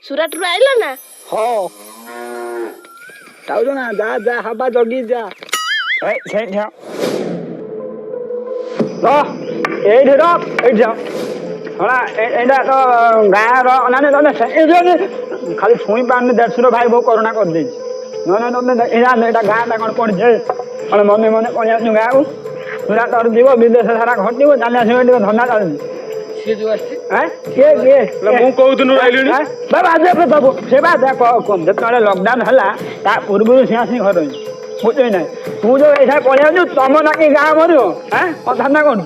सुरत रू आइला ना हाँ ताऊ ना जा जा हवा जगी जा ए छे छे रो एठी रो एठी जा हला एडा तो गाय रो नाने तो खाली छुई पाने 150 भाई बो कोरोना कर दे न न न एडा एडा गाय ता कोन पड़ जे अरे मने मने कोन आनु गाय पूरा तर जीव विदेश सारा घटिबो जाने आसे धंदा चालू से जो आसी हैं के मु कहू दिनु आइलुनी बाबा आज पे बाबू सेवा देख कम जतले लॉकडाउन हला ता पूर्व सियासी घर बुझे ना तू जो ऐसा पळिया नु तम ना कि गाय मरियो हैं धंदा कोन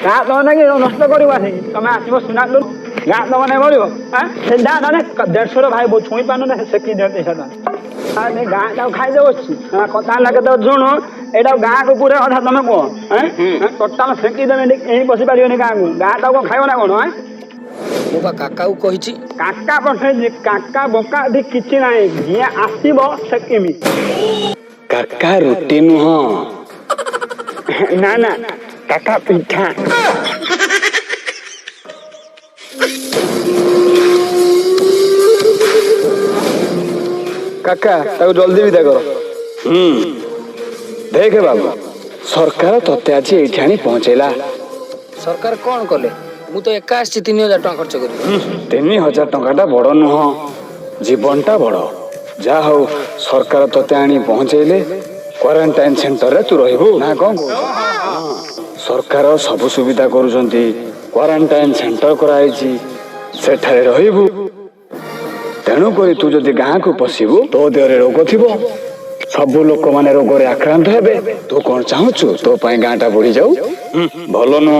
गाय तो ना कि नष्ट करियो आसी तमे आसीबो सुना लो गाय तो माने मरियो हैं से दा ना 150 भाई बो छुई पानो ना सेकी दे पैसा अरे गाय ता खाइ देबो कथा लागे तो सुनो एटा गाय को पूरे अधा तमे को हैं टोटल सेकी देबे एही बसी पारियो गाय को गाय ता को खाइयो ना कोन हैं मु बा काका को कहिची काका पठे काका बोका दि किछि नाही जिया आसीबो सेकेमी काका रोटी नुह ना ना काका पिठा काका ताको जल्दी विदा करो देखे बाबू सरकार तते आज एठाणी पहुंचेला सरकार कोन कले मु तो एका आसी 3000 टका खर्च करी 3000 टंकाटा बड़ नुह जीवनटा बड़ जा हो सरकार तते आनी पहुंचेले क्वारंटाइन सेंटर रे तू रहबो ना कोन सरकार सब सुविधा करूछंती क्वारंटाइन सेंटर कराइछि सेठारे रहबो तेणु करी तू जदि गाँ को पशिबु तो देहरे रोग थिबो सब लोक माने रोग रे आक्रांत हेबे तू कोन चाहूछु तो पई गाँटा बढ़ी जाऊ भलो न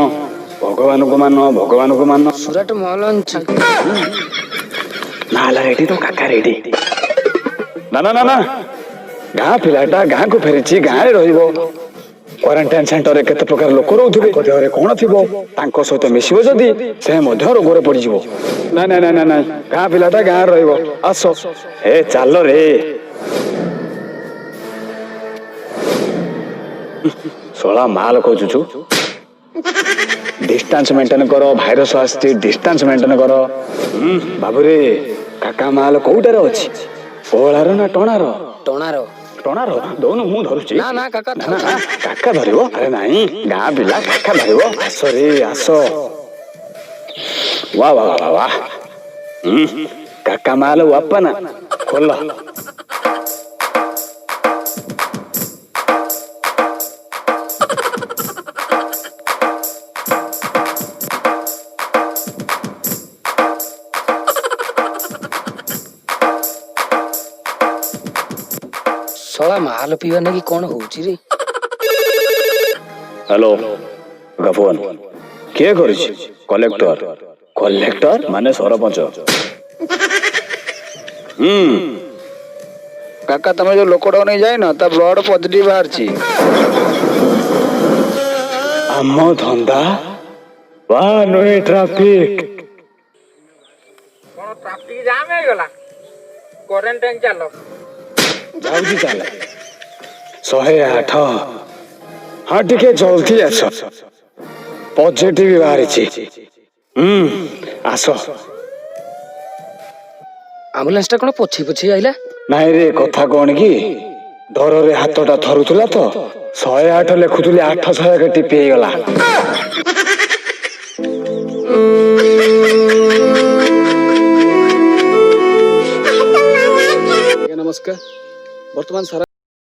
भगवान को मान सुरट मलन छ नाला रेडी तो काका रेडी ना ना ना ना गाँ पिलाटा गाँ को फेरिछि गाँ रे रहिबो क्वारंटाइन सेंटर रे केते प्रकार लोक रहउथिबे देहरे कोन थिबो तांको सहित मिसिबो जदी से मध्य रोग रे पड़ी जिवो ना ना ना ना ना गाँ पिलाटा गाँ रहिबो आसो ए चालो रे सोला माल खोजुछु डिस्टेंस मेंटेन करो भाइरस आस्ती डिस्टेंस मेंटेन करो बाबू रे काका माल कोउटार अछि ओळार ना टोणार टोणार टोणार दोनो मु धरुछि ना ना काका ना ना काका धरिबो अरे नाही गाँ बिला काका धरिबो आसो रे आसो वाह वाह वाह वाह काका माल वापना खोल सोला माल पीवा ना कि कोन होउची रे हेलो गफोन के करिछि कलेक्टर कलेक्टर माने सरपंच काका तमे जो लोकडा नहीं जाय ना ता ब्लड पॉजिटिव बाहरछि आम धंदा वाह नुई ट्रैफिक कोन ट्रैफिक जाम हो गला क्वारंटाइन चलो जाउजी चला 108 हाँ टिके जल्दी आस पॉजिटिव बाहरी आस एम्बुलेंस टा कोन पछी पछी आइला नाई रे कथा कौन कि डर रे हाथटा थरुला तो 108 लिखुली 800 के टिपी गला नमस्कार वर्तमान सारा